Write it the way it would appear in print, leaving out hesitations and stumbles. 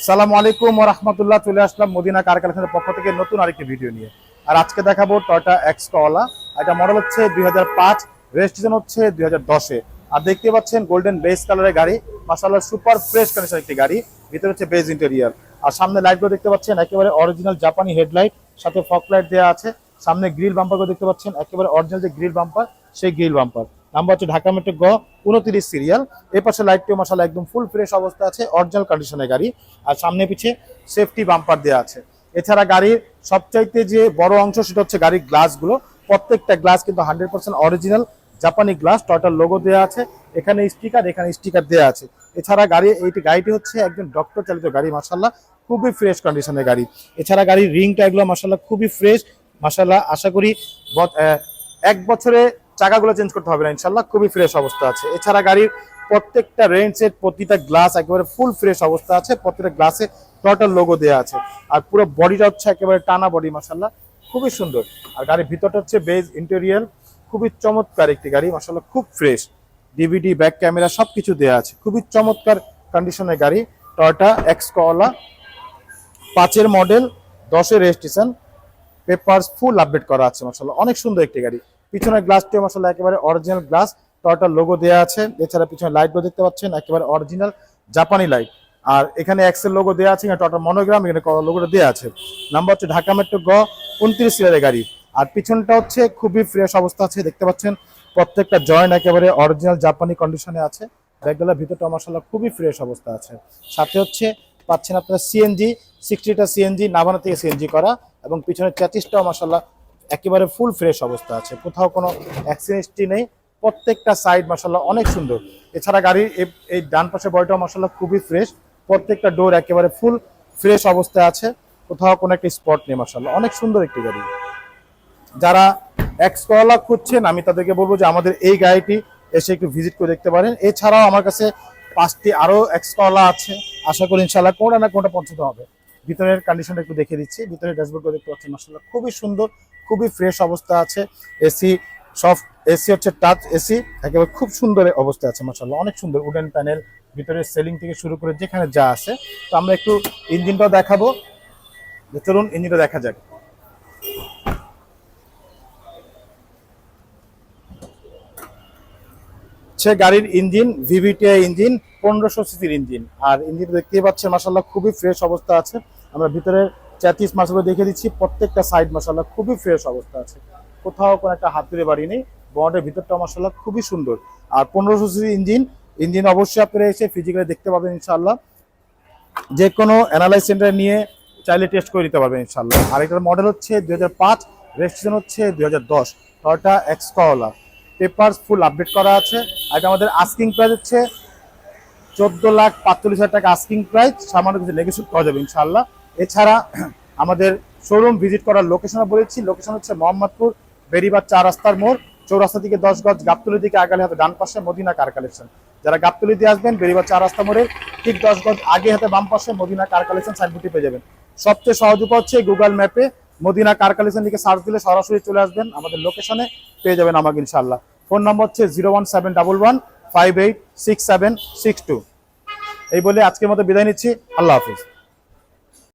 আসসালামু আলাইকুম ওয়া রাহমাতুল্লাহ। চলে আসলাম মদিনা কার কারখানার পক্ষ থেকে নতুন আরেকটি ভিডিও নিয়ে। আর আজকে দেখাবো টয়োটা এক্স করলা। এটা মডেল হচ্ছে 2005, রেজিস্ট্রেশন হচ্ছে 2010-এ। আর দেখতে পাচ্ছেন গোল্ডেন বেজ কালারের গাড়ি, মাশাআল্লাহ সুপার ফ্রেশ কন্ডিশন একটি গাড়ি। ভিতরে হচ্ছে বেজ ইন্টেরিয়র। আর সামনে লাইটগুলো দেখতে পাচ্ছেন একেবারে অরিজিনাল জাপানি হেডলাইট, সাথে ফগ লাইট দেওয়া আছে। সামনে গ্রিল বাম্পারগুলো দেখতে পাচ্ছেন একেবারে অরিজিনাল যে গ্রিল বাম্পার, সেই গ্রিল বাম্পার। নাম্বার হচ্ছে ঢাকা মেট্রো গ 29 সিরিয়াল। এই পাশে লাইটটিও মাশাআল্লাহ একদম ফুল ফ্রেশ অবস্থা আছে, অরিজিনাল কন্ডিশনের গাড়ি। আর সামনে পিছে সেফটি বাম্পার দেওয়া আছে। এছাড়া গাড়ির সবচাইতে যে বড় অংশ সেটা হচ্ছে গাড়ির গ্লাসগুলো। প্রত্যেকটা গ্লাস কিন্তু 100% অরিজিনাল জাপানি গ্লাস, টয়োটার লোগো দেওয়া আছে। এখানে স্টিকার দেওয়া আছে। এছাড়া গাড়িটি হচ্ছে একদম ডক্টর চালিত গাড়ি, মাশাআল্লাহ খুবই ফ্রেশ কন্ডিশনের গাড়ি। এছাড়া গাড়ির রিংটা এগুলো মাশাআল্লাহ খুবই ফ্রেশ, মাশাআল্লাহ আশা করি 1 বছরে চাকাগুলো চেঞ্জ করতে হবে না ইনশাআল্লাহ, খুবই ফ্রেশ অবস্থা আছে। এছাড়া গাড়ির প্রত্যেকটা রেঞ্জের প্রতিটা গ্লাস একেবারে ফুল ফ্রেশ অবস্থা আছে, প্রত্যেকটা গ্লাসে টয়োটার লোগো দেওয়া আছে। আর পুরো বডিটা হচ্ছে একেবারে টানা বডি, মাশাআল্লাহ খুবই সুন্দর। আর গাড়ির ভিতরটা হচ্ছে বেজ ইন্টেরিয়র, খুবই চমৎকার একটি গাড়ি, মাশাআল্লাহ খুব ফ্রেশ। ডিভিডি, ব্যাক ক্যামেরা সবকিছু দেওয়া আছে, খুবই চমৎকার কন্ডিশনের গাড়ি। টয়োটা এক্স করলা 5-এর মডেল, 10-এর রেজিস্ট্রেশন, পেপারস ফুল আপডেট করা আছে, মাশাআল্লাহ অনেক সুন্দর একটি গাড়ি। পিছনের গ্লাসটিও মাশাআল্লাহ একেবারে অরিজিনাল গ্লাস, টয়োটার লোগো দেওয়া আছে। এছাড়া পিছনে লাইটগুলো দেখতে পাচ্ছেন একেবারে অরিজিনাল জাপানি লাইট। আর এখানে এক্সেল লোগো দেওয়া আছে, টয়োটার মনোগ্রাম, এখানে লোগোটা দেওয়া আছে। নাম্বার হচ্ছে ঢাকা মেট্রো গ 29 সিরিয়ালের গাড়ি। আর পিছনটা হচ্ছে খুবই ফ্রেশ অবস্থা আছে, দেখতে পাচ্ছেন প্রত্যেকটা জয়েন্ট একেবারে অরিজিনাল জাপানি কন্ডিশনে আছে। ব্যাগগুলোর ভিতরটা মাশাআল্লাহ খুবই ফ্রেশ অবস্থা আছে। সাথে হচ্ছে পাচ্ছেন আপনারা সিএনজি, 60টা সিএনজি, নাভানা থেকে সিএনজি করা। এবং পিছনের চ্যাচিসটাও মাশাআল্লাহ একেবারে ফুল ফ্রেশ অবস্থা আছে, কোথাও কোনো অ্যাক্সিডেন্টই নেই। প্রত্যেকটা সাইড মাশাআল্লাহ অনেক সুন্দর। এছাড়া গাড়ির এই ডান পাশের বডিটাও মাশাআল্লাহ খুবই ফ্রেশ, প্রত্যেকটা ডোর একেবারে ফুল ফ্রেশ অবস্থায় আছে, কোথাও কোনো একটা স্পট নেই, মাশাআল্লাহ অনেক সুন্দর একটি গাড়ি। যারা এক্স করলা খুঁজছেন আমি তাদেরকে বলবো যে আমাদের এই গাড়িটি এসে একটু ভিজিট করে দেখতে পারেন। এছাড়াও আমার কাছে 5টি আরও এক্স করলা আছে, আশা করি ইনশাআল্লাহ কোনটা না কোনটা পছন্দ হবে। ভিতরের কন্ডিশনটা একটু দেখে দিচ্ছি। ভিতরের ড্যাশবোর্ডটা দেখতে পাচ্ছেন মাশাআল্লাহ খুবই সুন্দর, খুবই ফ্রেশ অবস্থা আছে। এসি সফট এসি হচ্ছে টাচ এসি, একেবারে খুব সুন্দর অবস্থা আছে, মাশাআল্লাহ অনেক সুন্দর। উডেন প্যানেল, ভিতরের সেলিং থেকে শুরু করে যেখানে যা আছে। তো আমরা একটু ইঞ্জিনটাও দেখাবো, চলুন ইঞ্জিনটা দেখা যাক। সে গাড়ির ইঞ্জিন ভিভিটিআই ইঞ্জিন, 1500 সিসির ইঞ্জিন। আর ইঞ্জিন দেখতেই পাচ্ছেন মাশাআল্লাহ খুবই ফ্রেশ অবস্থা আছে। আমরা ভিতরের চ্যাচিস মাশাআল্লাহ দেখে দিচ্ছি, প্রত্যেকটা সাইড মাশাআল্লাহ খুবই ফ্রেশ অবস্থা আছে, কোথাও কোনো একটা হাত তুলে বাড়ি নেই। বডির ভিতরটা মাশাআল্লাহ খুবই সুন্দর। আর 1500 সিসির ইঞ্জিন অবশ্যই আপনারা এসে ফিজিক্যালি দেখতে পাবেন ইনশাআল্লাহ। যে কোনো অ্যানালাইজ সেন্টারে নিয়ে চাইলে টেস্ট করে দিতে পারবেন ইনশাআল্লাহ। আর এটার মডেল হচ্ছে 2005, রেজিস্ট্রেশন হচ্ছে 2010, টয়োটা এক্স করলা। পেপারস ফুল আপডেট করা আছে। আর এটা আমাদের আস্কিং প্রাইস হচ্ছে 14,45,000 টাকা আস্কিং প্রাইস, সামান্য কিছু নেগোশিয়েট করা যাবে ইনশাআল্লাহ। এছাড়া আমাদের শোরুম ভিজিট করার লোকেশন বলেছি, লোকেশন হচ্ছে মোহাম্মদপুর বেরিবাদ 4 রাস্তার মোড়, চৌরাস্তা থেকে 10 গজ, গাবতলী থেকে আগালে হাতে ডান পাশে মদিনা কার কালেকশন। যারা গাবতলী দিয়ে আসবেন বেরিবাদ 4 রাস্তা মোড়ে ঠিক 10 গজ আগে হাতে বাম পাশে মদিনা কার কালেকশন সাইনবোর্ডটি পেয়ে যাবেন। সবচেয়ে সহজ উপায় হচ্ছে গুগল ম্যাপে মদিনা কার কালেকশন লিখে সার্চ দিলে সরাসরি চলে আসবেন আমাদের লোকেশনে, পেয়ে যাবেন আমাকে ইনশাআল্লাহ। ফোন নম্বর হচ্ছে 01711586762। এই বলে আজকের মতো বিদায় নিচ্ছি, আল্লাহ হাফিজ।